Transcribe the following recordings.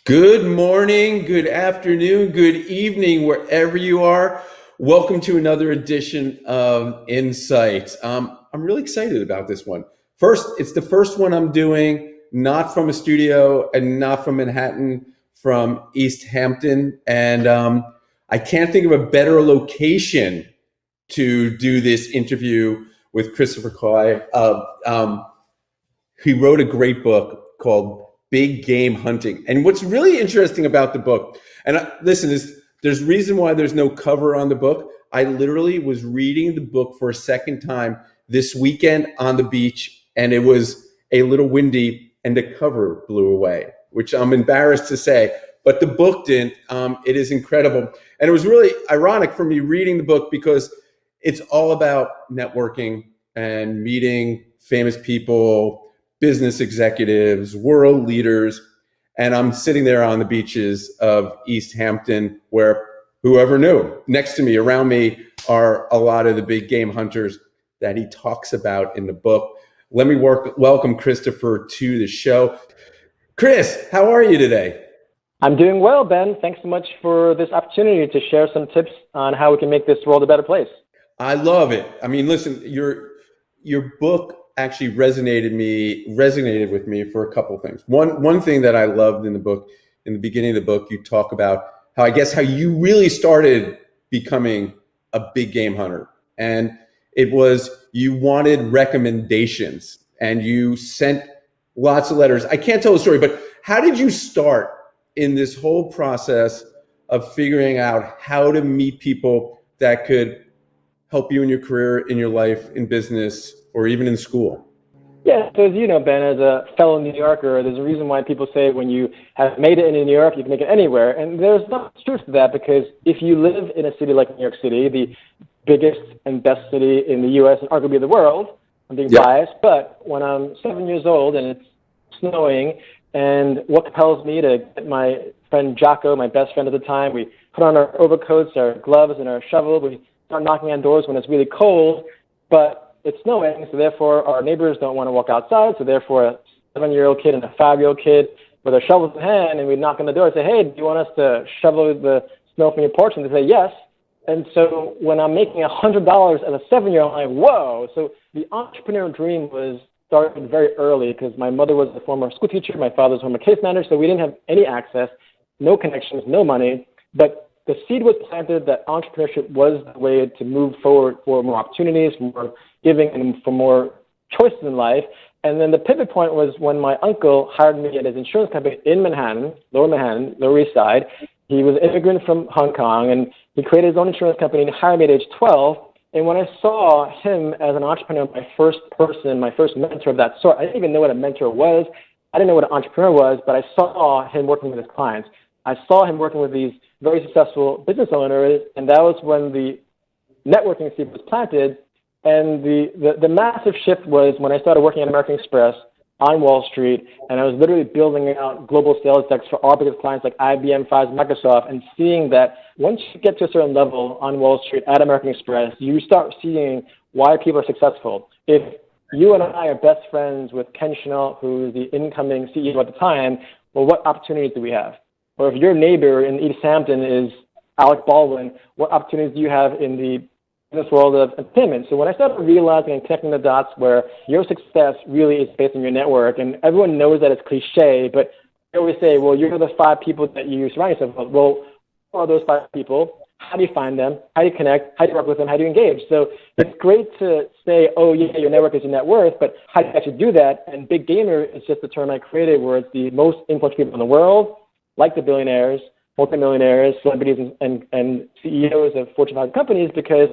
Good morning, good afternoon, good evening, wherever you are. Welcome to another edition of Insights. I'm really excited about this one. First, it's the first one I'm doing, not from a studio and not from Manhattan, from East Hampton. And I can't think of a better location to do this interview with Christopher Coy. He wrote a great book called Big Game Hunting. And what's really interesting about the book, and listen, there's reason why there's no cover on the book. I literally was reading the book for a second time this weekend on the beach, and it was a little windy, and the cover blew away, which I'm embarrassed to say, but the book didn't. It is incredible. And it was really ironic for me reading the book because it's all about networking and meeting famous people, business executives, world leaders, and I'm sitting there on the beaches of East Hampton where whoever knew, next to me, around me are a lot of the big game hunters that he talks about in the book. Let me welcome Christopher to the show. Chris, how are you today? I'm doing well, Ben. Thanks so much for this opportunity to share some tips on how we can make this world a better place. I love it. I mean, listen, your book actually resonated with me for a couple of things. One thing that I loved in the book, in the beginning of the book, you talk about how you really started becoming a big game hunter. And it was, you wanted recommendations and you sent lots of letters. I can't tell the story, but how did you start in this whole process of figuring out how to meet people that could help you in your career, in your life, in business, or even in school? Yeah, so as you know, Ben, as a fellow New Yorker, there's a reason why people say when you have made it in New York, you can make it anywhere. And there's not truth to that, because if you live in a city like New York City, the biggest and best city in the U.S. and arguably the world, I'm being biased, but when I'm 7 years old and it's snowing, and what compels me to get my friend Jocko, my best friend at the time, we put on our overcoats, our gloves, and our shovel, we start knocking on doors when it's really cold, but it's snowing, so therefore our neighbors don't want to walk outside, so therefore a 7-year-old kid and a 5-year-old kid with their shovels in hand, and we knock on the door and say, hey, do you want us to shovel the snow from your porch? And they say, yes. And so when I'm making $100 as a 7-year-old, I'm like, whoa. So the entrepreneur dream was started very early because my mother was a former school teacher, my father was a former case manager, so we didn't have any access, no connections, no money, but the seed was planted that entrepreneurship was the way to move forward for more opportunities, for more giving, and for more choices in life. And then the pivot point was when my uncle hired me at his insurance company in Manhattan, Lower East Side. He was an immigrant from Hong Kong, and he created his own insurance company and hired me at age 12. And when I saw him as an entrepreneur, my first mentor of that sort, I didn't even know what a mentor was. I didn't know what an entrepreneur was, but I saw him working with his clients. I saw him working with these very successful business owners, and that was when the networking seed was planted. And the massive shift was when I started working at American Express on Wall Street, and I was literally building out global sales decks for our biggest clients like IBM, Pfizer, Microsoft, and seeing that once you get to a certain level on Wall Street at American Express, you start seeing why people are successful. If you and I are best friends with Ken Chanel, who's the incoming CEO at the time, well, what opportunities do we have? Or if your neighbor in East Hampton is Alec Baldwin, what opportunities do you have in the business world of entertainment? So when I started realizing and connecting the dots where your success really is based on your network, and everyone knows that it's cliche, but they always say, well, you're the 5 people that you surround yourself with. Well, who are those 5 people? How do you find them? How do you connect? How do you work with them? How do you engage? So it's great to say, oh, yeah, your network is your net worth, but how do you actually do that? And big gamer is just the term I created where it's the most influential people in the world, like the billionaires, multimillionaires, celebrities, and CEOs of Fortune 500 companies, because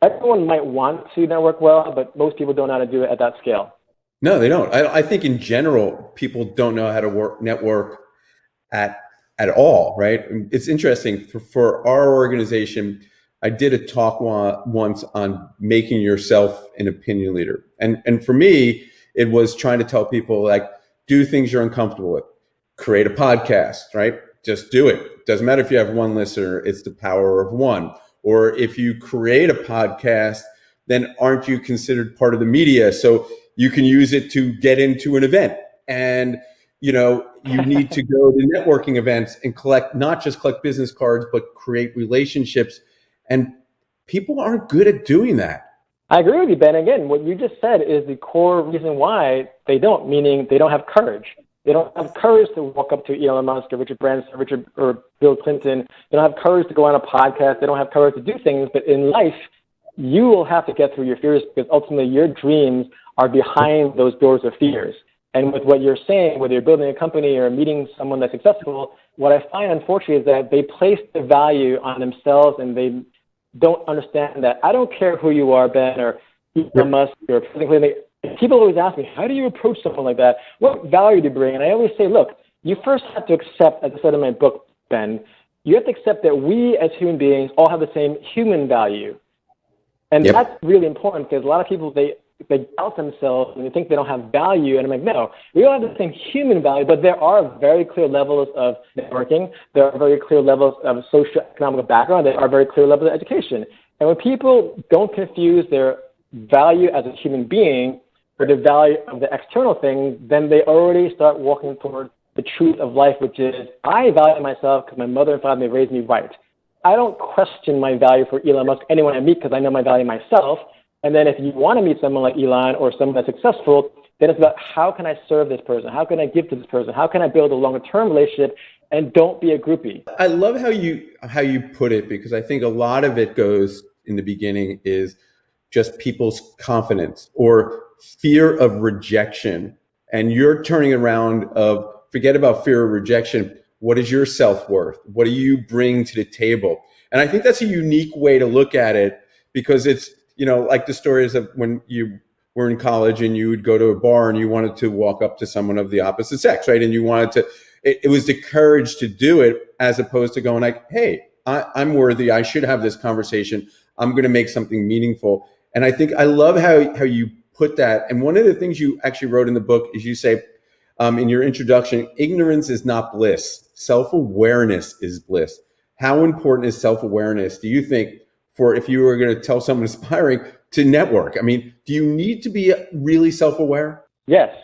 everyone might want to network well, but most people don't know how to do it at that scale. No, they don't. I think in general, people don't know how to network at all, right? It's interesting. For our organization, I did a talk once on making yourself an opinion leader. And for me, it was trying to tell people, like, do things you're uncomfortable with. Create a podcast, right? Just do it. Doesn't matter if you have one listener, it's the power of one. Or if you create a podcast, then aren't you considered part of the media? So you can use it to get into an event. And you need to go to networking events and not just collect business cards, but create relationships. And people aren't good at doing that. I agree with you, Ben. Again, what you just said is the core reason why they don't, meaning they don't have courage. They don't have courage to walk up to Elon Musk or Richard Branson or Bill Clinton. They don't have courage to go on a podcast. They don't have courage to do things. But in life, you will have to get through your fears, because ultimately your dreams are behind those doors of fears. And with what you're saying, whether you're building a company or meeting someone that's successful, what I find, unfortunately, is that they place the value on themselves, and they don't understand that. I don't care who you are, Ben, or Elon Musk, or people always ask me, how do you approach someone like that? What value do you bring? And I always say, look, you first have to accept, as I said in my book, Ben, you have to accept that we as human beings all have the same human value. And that's really important, because a lot of people, they doubt themselves and they think they don't have value. And I'm like, no, we all have the same human value, but there are very clear levels of networking. There are very clear levels of socioeconomic background. There are very clear levels of education. And when people don't confuse their value as a human being or the value of the external things, then they already start walking toward the truth of life, which is, I value myself because my mother and father raised me right. I don't question my value for Elon Musk, anyone I meet, because I know my value myself. And then if you want to meet someone like Elon or someone that's successful, then it's about, how can I serve this person? How can I give to this person? How can I build a longer-term relationship? And don't be a groupie. I love how you put it, because I think a lot of it goes in the beginning is just people's confidence or fear of rejection. And you're turning around of, forget about fear of rejection. What is your self-worth? What do you bring to the table? And I think that's a unique way to look at it, because it's, like the stories of when you were in college and you would go to a bar and you wanted to walk up to someone of the opposite sex, right? And you wanted to, it was the courage to do it, as opposed to going like, hey, I'm worthy. I should have this conversation. I'm going to make something meaningful. And I think I love how you put that. And one of the things you actually wrote in the book is you say, in your introduction, ignorance is not bliss. Self-awareness is bliss. How important is self-awareness, do you think, for if you were going to tell someone aspiring to network? I mean, do you need to be really self-aware? Yes.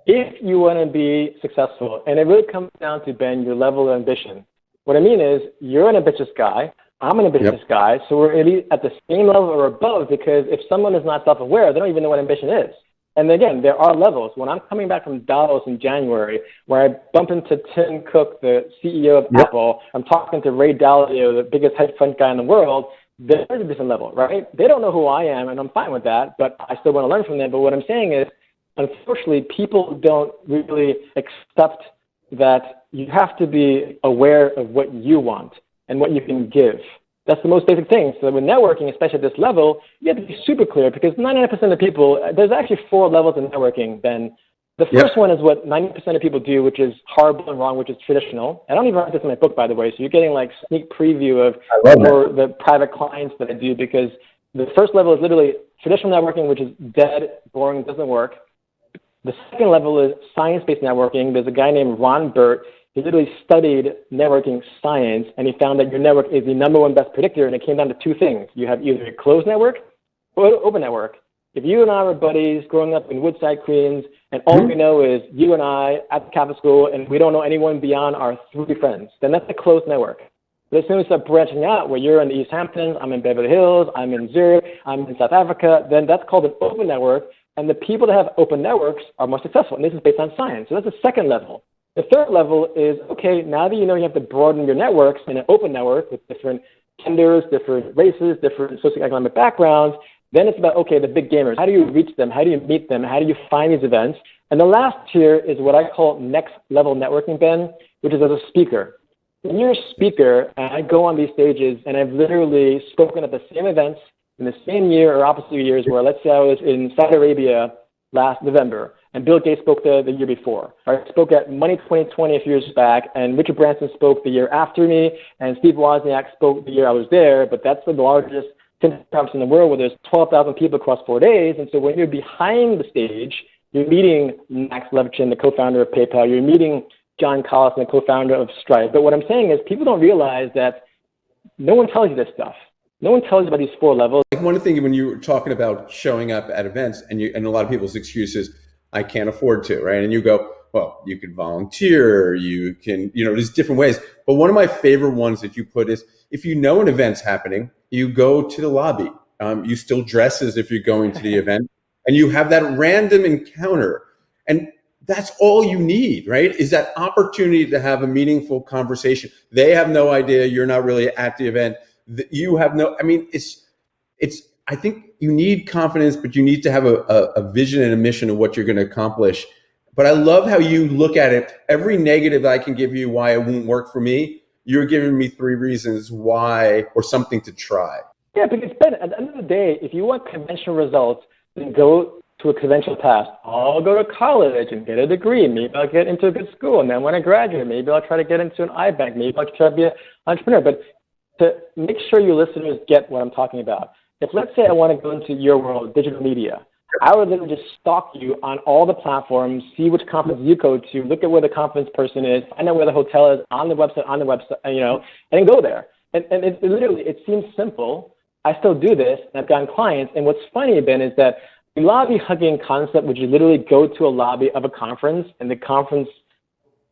If you want to be successful, and it really comes down to, Ben, your level of ambition. What I mean is, you're an ambitious guy, I'm an ambitious guy, so we're at the same level or above, because if someone is not self-aware, they don't even know what ambition is. And again, there are levels. When I'm coming back from Davos in January, where I bump into Tim Cook, the CEO of Apple, I'm talking to Ray Dalio, the biggest hedge fund guy in the world, there's a different level, right? They don't know who I am, and I'm fine with that, but I still want to learn from them. But what I'm saying is, unfortunately, people don't really accept that you have to be aware of what you want and what you can give. That's the most basic thing. So with networking, especially at this level, you have to be super clear, because 99% of people, there's actually 4 levels of networking, Ben. The first one is what 90% of people do, which is horrible and wrong, which is traditional. I don't even write this in my book, by the way, so you're getting like sneak preview of for the private clients that I do, because the first level is literally traditional networking, which is dead, boring, doesn't work. The second level is science-based networking. There's a guy named Ron Burt. He literally studied networking science, and he found that your network is the number one best predictor, and it came down to 2 things. You have either a closed network or an open network. If you and I were buddies growing up in Woodside, Queens, and all we know is you and I at the Catholic school, and we don't know anyone beyond our 3 friends, then that's a closed network. But as soon as we start branching out, where you're in the East Hamptons, I'm in Beverly Hills, I'm in Zurich, I'm in South Africa, then that's called an open network, and the people that have open networks are more successful, and this is based on science. So that's the second level. The third level is, okay, now that you know you have to broaden your networks in an open network with different genders, different races, different socioeconomic backgrounds, then it's about, okay, the big gamers. How do you reach them? How do you meet them? How do you find these events? And the last tier is what I call next level networking, Ben, which is as a speaker. When you're a speaker, and I go on these stages, and I've literally spoken at the same events in the same year or opposite years, where let's say I was in Saudi Arabia last November, and Bill Gates spoke the year before. I spoke at Money 2020 a few years back, and Richard Branson spoke the year after me, and Steve Wozniak spoke the year I was there, but that's the largest conference in the world, where there's 12,000 people across 4 days. And so when you're behind the stage, you're meeting Max Levchin, the co-founder of PayPal. You're meeting John Collison, the co-founder of Stripe. But what I'm saying is, people don't realize that no one tells you this stuff. No one tells you about these 4 levels. Like, one thing when you were talking about showing up at events, and a lot of people's excuse is, I can't afford to, right? And you go, well, you could volunteer, you can, there's different ways. But one of my favorite ones that you put is, if you know an event's happening, you go to the lobby. You still dress as if you're going to the event, and you have that random encounter. And that's all you need, right? Is that opportunity to have a meaningful conversation. They have no idea you're not really at the event. You have no, I think you need confidence, but you need to have a vision and a mission of what you're going to accomplish. But I love how you look at it. Every negative I can give you why it won't work for me, you're giving me 3 reasons why, or something to try. Yeah, because Ben, at the end of the day, if you want conventional results, then go to a conventional path. I'll go to college and get a degree. Maybe I'll get into a good school. And then when I graduate, maybe I'll try to get into an iBank. Maybe I'll try to be an entrepreneur. But to make sure your listeners get what I'm talking about, if let's say I want to go into your world, digital media, I would literally just stalk you on all the platforms, see which conference you go to, look at where the conference person is, find out where the hotel is on the website, and then go there. And it literally, it seems simple. I still do this, and I've gotten clients. And what's funny, Ben, is that the lobby hugging concept, which you literally go to a lobby of a conference, and the conference,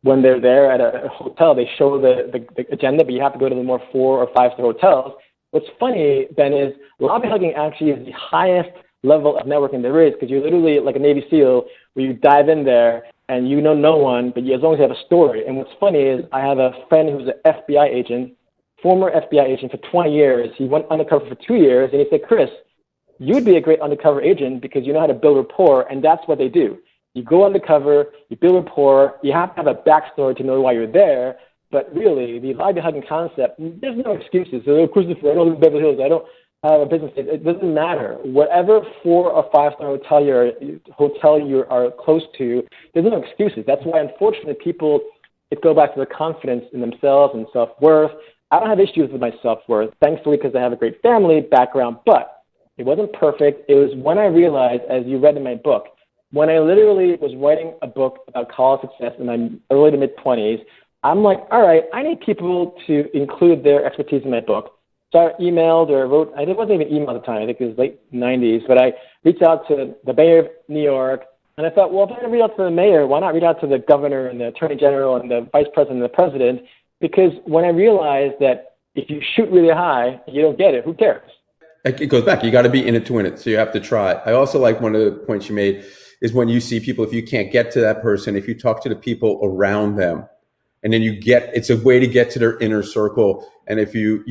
when they're there at a hotel, they show the agenda, but you have to go to the more 4- or 5-star hotels. What's funny, Ben, is lobby hugging actually is the highest level of networking there is, because you're literally like a Navy SEAL where you dive in there and you know no one, but as long as you have a story. And what's funny is I have a friend who's an FBI agent, former FBI agent for 20 years. He went undercover for 2 years, and he said, Chris, you'd be a great undercover agent because you know how to build rapport, and that's what they do. You go undercover, you build rapport, you have to have a backstory to know why you're there, but really, the lobby hugging concept, there's no excuses. So, Christopher, I don't live in Beverly Hills, I don't have a business. It doesn't matter. Whatever 4- or 5-star hotel you are close to, there's no excuses. That's why, unfortunately, people go back to the confidence in themselves and self-worth. I don't have issues with my self-worth, thankfully, because I have a great family background, but it wasn't perfect. It was when I realized, as you read in my book, when I literally was writing a book about college success in my early to mid-20s, I'm like, all right, I need people to include their expertise in my book. So I emailed or wrote, it wasn't even email at the time, I think it was late 90s, but I reached out to the mayor of New York, and I thought, well, if I'm going to reach out to the mayor, why not reach out to the governor and the attorney general and the vice president and the president? Because when I realized that if you shoot really high, you don't get it, who cares? It goes back. You got to be in it to win it. So you have to try. I also like one of the points you made is when you see people, if you can't get to that person, if you talk to the people around them, and then it's a way to get to their inner circle. And if you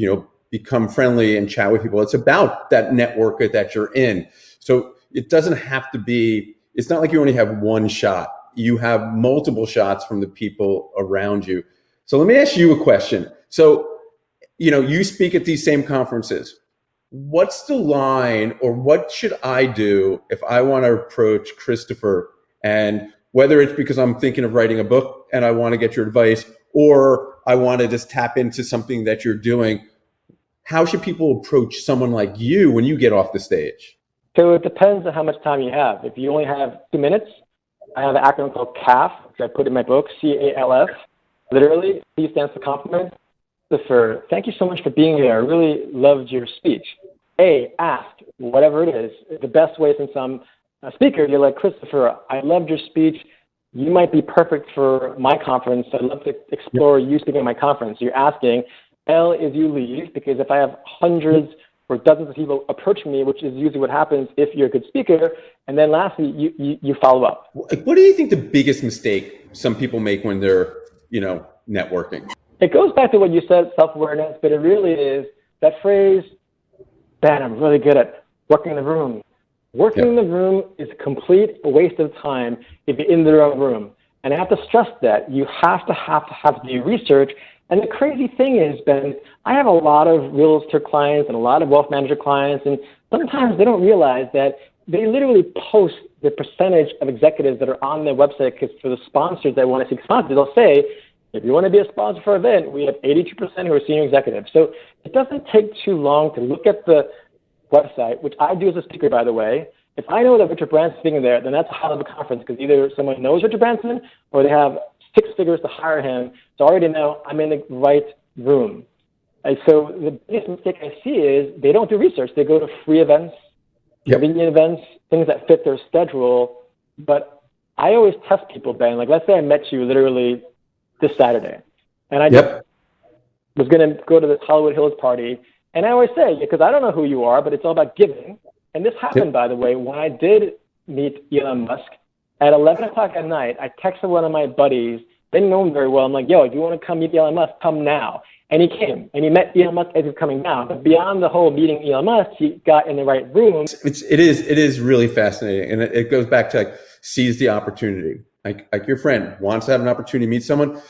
become friendly and chat with people, it's about that network that you're in. So it doesn't have to be, it's not like you only have one shot. You have multiple shots from the people around you. So let me ask you a question. So, you speak at these same conferences. What's the line, or what should I do if I want to approach Christopher? And whether it's because I'm thinking of writing a book and I want to get your advice, or I want to just tap into something that you're doing, how should people approach someone like you when you get off the stage? So it depends on how much time you have. If you only have 2 minutes, I have an acronym called CALF, which I put in my book, CALF. Literally, C stands for compliment. Christopher, thank you so much for being here. I really loved your speech. A, ask, whatever it is. The best way, since I'm a speaker, you're like, Christopher, I loved your speech. You might be perfect for my conference. I'd love to explore you speaking at my conference. You're asking. L is you leave, because if I have hundreds or dozens of people approach me, which is usually what happens if you're a good speaker. And then lastly, you follow up. What do you think the biggest mistake some people make when they're, networking? It goes back to what you said, self-awareness, but it really is that phrase, Ben, I'm really good at working in the room. Working in the room is a complete waste of time if you're in the wrong room. And I have to stress that. You have to do research. And the crazy thing is, Ben, I have a lot of real estate clients and a lot of wealth manager clients, and sometimes they don't realize that they literally post the percentage of executives that are on their website, because for the sponsors that want to seek sponsors, they'll say, if you want to be a sponsor for an event, we have 82% who are senior executives. So it doesn't take too long to look at the website, which I do as a speaker, by the way. If I know that Richard Branson's speaking there, then that's a high-level conference, because either someone knows Richard Branson or they have 6 figures to hire him. So I already know I'm in the right room. And so the biggest mistake I see is they don't do research. They go to free events, convenient events, things that fit their schedule. But I always test people, Ben. Like, let's say I met you literally this Saturday, and I was going to go to this Hollywood Hills party. And I always say, because I don't know who you are, but it's all about giving. And this happened, by the way, when I did meet Elon Musk. At 11 o'clock at night, I texted one of my buddies. Didn't know him very well. I'm like, yo, if you want to come meet Elon Musk, come now. And he came, and he met Elon Musk as he's coming down. But beyond the whole meeting Elon Musk, he got in the right room. It is really fascinating. And it goes back to like, seize the opportunity. Like your friend wants to have an opportunity to meet someone.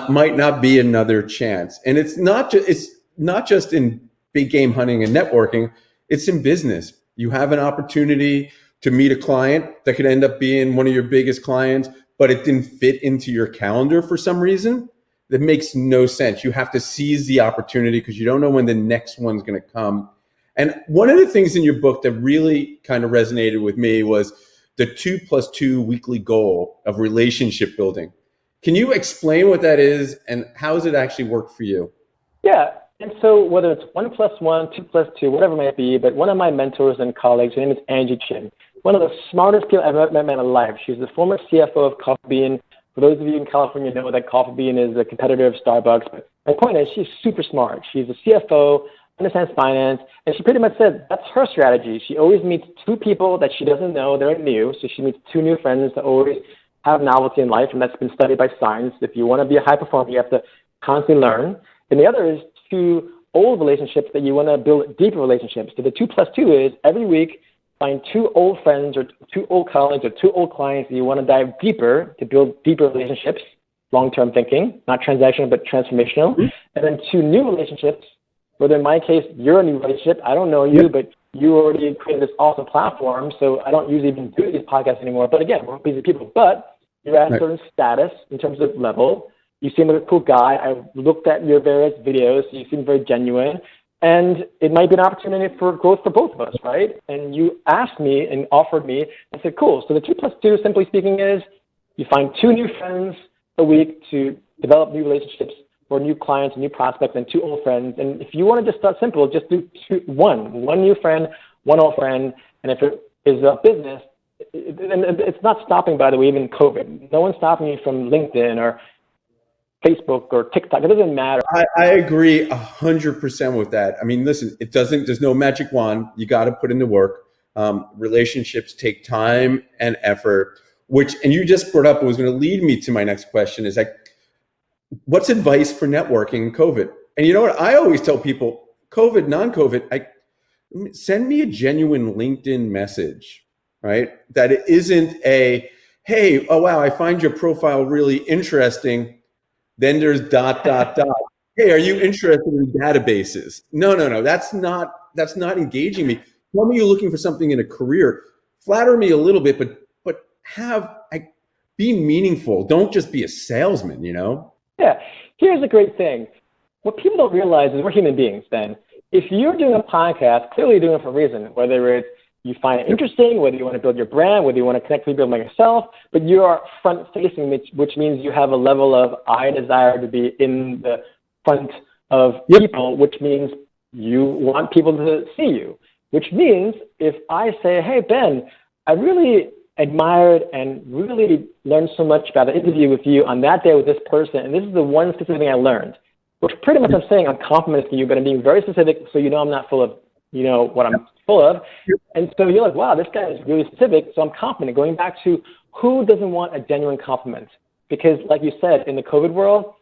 Might not be another chance. And it's not just in big game hunting and networking. It's in business. You have an opportunity to meet a client that could end up being one of your biggest clients, but it didn't fit into your calendar for some reason. That makes no sense. You have to seize the opportunity because you don't know when the next one's going to come. And one of the things in your book that really kind of resonated with me was the 2+2 weekly goal of relationship building. Can you explain what that is and how does it actually work for you? Yeah. And so whether it's 1+1, 2+2, whatever it might be, but one of my mentors and colleagues, her name is Angie Chin, one of the smartest people I've ever met in my life. She's the former CFO of Coffee Bean. For those of you in California know that Coffee Bean is a competitor of Starbucks. But my point is she's super smart. She's a CFO, understands finance, and she pretty much said that's her strategy. She always meets two people that she doesn't know. They're new. So she meets two new friends that always have novelty in life, and that's been studied by science. If you want to be a high performer, you have to constantly learn. And the other is two old relationships that you want to build deeper relationships. So the 2+2 is every week find two old friends or two old colleagues or two old clients that you want to dive deeper to build deeper relationships, long-term thinking, not transactional but transformational. Mm-hmm. And then two new relationships, whether in my case, you're a new relationship. I don't know you, but you already created this awesome platform, so I don't usually even do these podcasts anymore. But again, we're busy people. But you're at a certain status in terms of level. You seem like a cool guy. I looked at your various videos. So you seem very genuine. And it might be an opportunity for growth for both of us, right? And you asked me and offered me. I said, cool. So the 2+2, simply speaking, is you find two new friends a week to develop new relationships or new clients, new prospects, and two old friends. And if you want to just start simple, just do one new friend, one old friend. And if it is a business, and it's not stopping, by the way, even COVID. No one's stopping you from LinkedIn or Facebook or TikTok. It doesn't matter. I agree 100% with that. I mean, listen, there's no magic wand. You got to put in the work. Relationships take time and effort, and you just brought up what was going to lead me to my next question is like, what's advice for networking in COVID? And you know what? I always tell people, COVID, non-COVID, send me a genuine LinkedIn message, right? That it isn't a, hey, oh, wow, I find your profile really interesting. Then there's ... Hey, are you interested in databases? No. That's not engaging me. Tell me you're looking for something in a career. Flatter me a little bit, but be meaningful. Don't just be a salesman, you know? Yeah. Here's a great thing. What people don't realize is we're human beings, Ben. If you're doing a podcast, clearly you're doing it for a reason, whether it's you find it interesting, whether you want to build your brand, whether you want to connect with people like yourself, but you are front-facing, which means you have a level of I desire to be in the front of people, which means you want people to see you, which means if I say, hey, Ben, I really admired and really learned so much about the interview with you on that day with this person, and this is the one specific thing I learned, which pretty much I'm saying I'm complimenting you, but I'm being very specific so you know I'm not full of, what I'm full of. And so you're like, wow, this guy is really specific, so I'm confident. Going back to who doesn't want a genuine compliment? Because like you said, in the COVID world,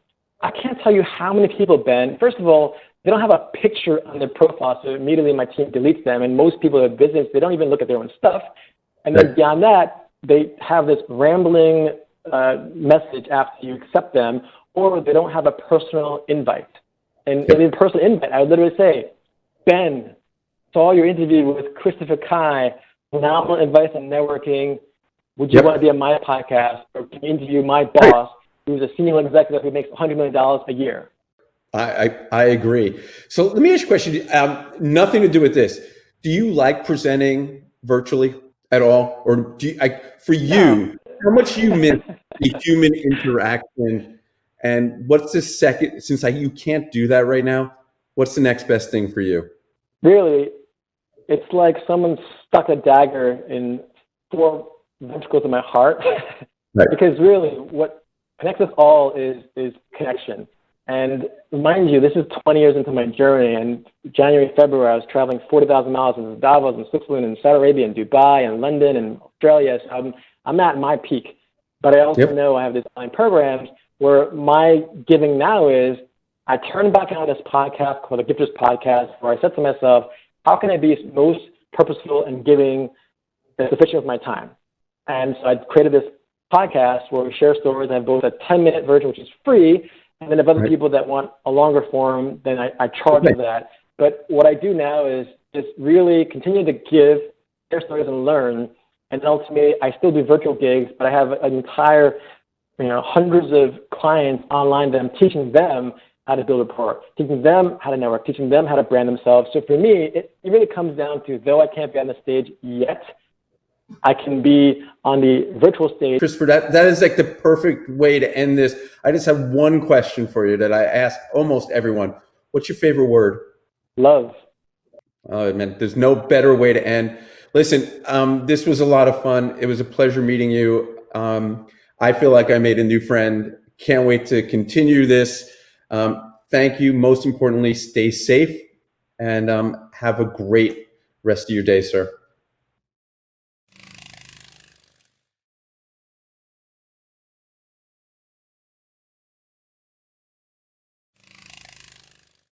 I can't tell you how many people, Ben, first of all, they don't have a picture on their profile, so immediately my team deletes them. And most people at business, they don't even look at their own stuff. And then beyond that, they have this rambling message after you accept them, or they don't have a personal invite. And in personal invite, I would literally say, Ben, saw your interview with Christopher Kai, phenomenal advice on networking. Would you want to be on my podcast or can you interview my boss, who's a senior executive who makes $100 million a year? I agree. So let me ask you a question. Nothing to do with this. Do you like presenting virtually at all? Or do you, how much do you miss the human interaction? And what's the second, since you can't do that right now, what's the next best thing for you? Really, it's like someone stuck a dagger in 4 very close to my heart. Right. Because really what connects us all is connection. And mind you, this is 20 years into my journey, and January, February, I was traveling 40,000 miles in Davos and Switzerland and Saudi Arabia and Dubai and London and Australia. So I'm at my peak. But I also know I have these online programs where my giving now is I turn back on this podcast called the Gifters Podcast, where I said to myself, how can I be most purposeful in giving that's efficient with my time? And so I created this podcast where we share stories. I have both a 10-minute version, which is free, and then if other people that want a longer form, then I charge for that. But what I do now is just really continue to give, share stories, and learn. And ultimately, I still do virtual gigs, but I have an entire, hundreds of clients online that I'm teaching them how to build rapport, teaching them how to network, teaching them how to brand themselves. So for me, it really comes down to, though I can't be on the stage yet, I can be on the virtual stage. Christopher, that is like the perfect way to end this. I just have one question for you that I ask almost everyone. What's your favorite word? Love. Oh, man, there's no better way to end. Listen, this was a lot of fun. It was a pleasure meeting you. I feel like I made a new friend. Can't wait to continue this. Thank you. Most importantly, stay safe and have a great rest of your day, sir.